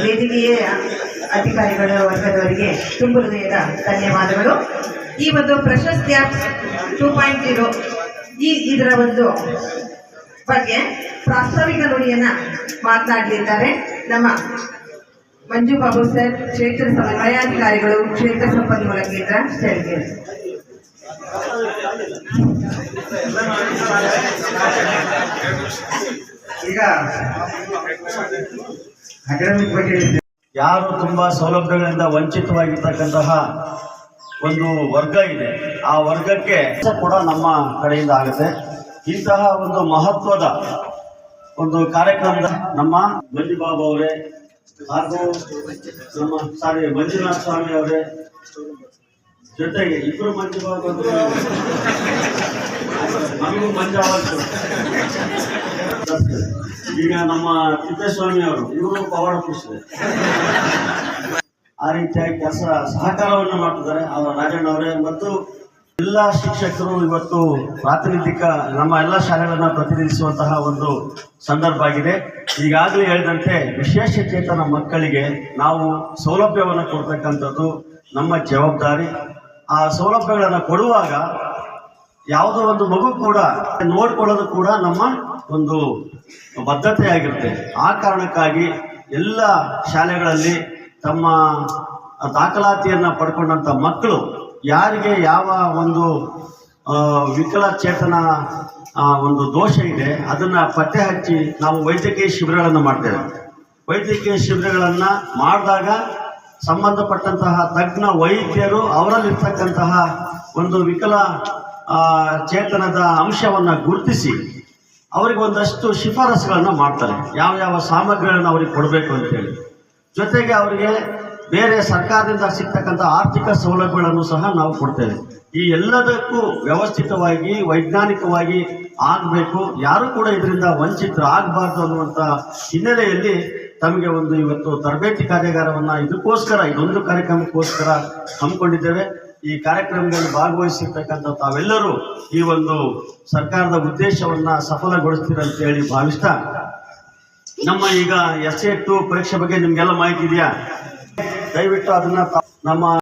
ವೇದಿಕೆಯ ಅಧಿಕಾರಿಗಳ ವರ್ಗದವರಿಗೆ ತುಂಬ ಹೃದಯದ ಧನ್ಯವಾದಗಳು. ಈ ಒಂದು ಪ್ರಶಸ್ತಿಯ 2.0 ಇದರ ಒಂದು ಬಗ್ಗೆ ಪ್ರಾಸ್ತಾವಿಕ ನುಡಿಯನ್ನ ಮಾತನಾಡಲಿದ್ದಾರೆ ನಮ್ಮ ಮಂಜು ಬಾಬು ಸರ್, ಕ್ಷೇತ್ರ ಸಮನ್ವಯಾಧಿಕಾರಿಗಳು, ಕ್ಷೇತ್ರ ಸಂಪನ್ಮೂಲ ಕೇಂದ್ರ ಚಳ್ಳಕೆರೆ. ಈಗ ಅಕಾಡೆಮಿಕ್ ಬಗ್ಗೆ ಯಾರು ತುಂಬಾ ಸೌಲಭ್ಯಗಳಿಂದ ವಂಚಿತವಾಗಿರ್ತಕ್ಕಂತಹ ಒಂದು ವರ್ಗ ಇದೆ, ಆ ವರ್ಗಕ್ಕೆ ಕೂಡ ನಮ್ಮ ಕಡೆಯಿಂದ ಆಗುತ್ತೆ. ಇಂತಹ ಒಂದು ಮಹತ್ವದ ಒಂದು ಕಾರ್ಯಕ್ರಮದ ನಮ್ಮ ಮಂಜುಬಾಬು ಅವರೇ ಹಾಗೂ ನಮ್ಮ ಮಂಜುನಾಥ ಸ್ವಾಮಿ ಅವರೇ ಜೊತೆಗೆ ಇಬ್ಬರು ಮಂಜುಬಾಬು ನಮಗೂ ಮಂಜಾವತ್ತು, ಈಗ ನಮ್ಮ ತಿಪ್ಪೇಸ್ವಾಮಿ ಅವರು ಇವರು ಪವಾಡ ಪುರುಷರು ಆ ರೀತಿಯಾಗಿ ಕೆಲಸ ಸಹಕಾರವನ್ನು ಮಾಡ್ತಿದ್ದಾರೆ. ಅವರ ರಾಜಣ್ಣ ಅವರೇ ಮತ್ತು ಎಲ್ಲ ಶಿಕ್ಷಕರು ಇವತ್ತು ಪ್ರಾತಿನಿಧಿಕ ನಮ್ಮ ಎಲ್ಲ ಶಾಲೆಗಳನ್ನ ಪ್ರತಿನಿಧಿಸುವಂತಹ ಒಂದು ಸಂದರ್ಭ ಆಗಿದೆ. ಈಗಾಗಲೇ ಹೇಳಿದಂತೆ ವಿಶೇಷ ಚೇತನ ಮಕ್ಕಳಿಗೆ ನಾವು ಸೌಲಭ್ಯವನ್ನು ಕೊಡ್ತಕ್ಕಂಥದ್ದು ನಮ್ಮ ಜವಾಬ್ದಾರಿ. ಆ ಸೌಲಭ್ಯಗಳನ್ನು ಕೊಡುವಾಗ ಯಾವುದೋ ಒಂದು ಮಗು ಕೂಡ ನೋಡ್ಕೊಳ್ಳೋದು ಕೂಡ ನಮ್ಮ ಒಂದು ಬದ್ಧತೆ ಆಗಿರುತ್ತೆ. ಆ ಕಾರಣಕ್ಕಾಗಿ ಎಲ್ಲ ಶಾಲೆಗಳಲ್ಲಿ ತಮ್ಮ ದಾಖಲಾತಿಯನ್ನು ಪಡ್ಕೊಂಡಂಥ ಮಕ್ಕಳು ಯಾರಿಗೆ ಯಾವ ಒಂದು ವಿಕಲಚೇತನ ಒಂದು ದೋಷ ಇದೆ ಅದನ್ನು ಪತ್ತೆ ಹಚ್ಚಿ ನಾವು ವೈದ್ಯಕೀಯ ಶಿಬಿರಗಳನ್ನು ಮಾಡ್ತೇವೆ. ವೈದ್ಯಕೀಯ ಶಿಬಿರಗಳನ್ನು ಮಾಡಿದಾಗ ಸಂಬಂಧಪಟ್ಟಂತಹ ತಜ್ಞ ವೈದ್ಯರು ಅವರಲ್ಲಿರ್ತಕ್ಕಂತಹ ಒಂದು ಚೇತನದ ಅಂಶವನ್ನು ಗುರುತಿಸಿ ಅವರಿಗೆ ಒಂದಷ್ಟು ಶಿಫಾರಸುಗಳನ್ನು ಮಾಡ್ತಾರೆ, ಯಾವ ಯಾವ ಸಾಮಗ್ರಿಗಳನ್ನು ಅವ್ರಿಗೆ ಕೊಡಬೇಕು ಅಂತೇಳಿ. ಜೊತೆಗೆ ಅವರಿಗೆ ಬೇರೆ ಸರ್ಕಾರದಿಂದ ಸಿಗ್ತಕ್ಕಂಥ ಆರ್ಥಿಕ ಸೌಲಭ್ಯಗಳನ್ನು ಸಹ ನಾವು ಕೊಡ್ತೇವೆ. ಈ ಎಲ್ಲದಕ್ಕೂ ವ್ಯವಸ್ಥಿತವಾಗಿ ವೈಜ್ಞಾನಿಕವಾಗಿ ಆಗಬೇಕು, ಯಾರು ಕೂಡ ಇದರಿಂದ ವಂಚಿತರಾಗಬಾರ್ದು ಅನ್ನುವಂಥ ಹಿನ್ನೆಲೆಯಲ್ಲಿ ತಮಗೆ ಒಂದು ಇವತ್ತು ತರಬೇತಿ ಕಾರ್ಯಾಗಾರವನ್ನು ಇದೊಂದು ಕಾರ್ಯಕ್ರಮಕ್ಕೋಸ್ಕರ ಹಮ್ಮಿಕೊಂಡಿದ್ದೇವೆ. ಈ ಕಾರ್ಯಕ್ರಮದಲ್ಲಿ ಭಾಗವಹಿಸಿರ್ತಕ್ಕಂಥ ತಾವೆಲ್ಲರೂ ಈ ಒಂದು ಸರ್ಕಾರದ ಉದ್ದೇಶವನ್ನು ಸಫಲಗೊಳಿಸ್ತೀರ ಅಂತ ಹೇಳಿ ಭಾವಿಸ್ತಾ, ನಮ್ಮ ಈಗ SA2 ಪರೀಕ್ಷೆ ಬಗ್ಗೆ ನಿಮಗೆಲ್ಲ ಮಾಹಿತಿ ಇದೆಯಾ? ದಯವಿಟ್ಟು ಅದನ್ನು ನಮ್ಮ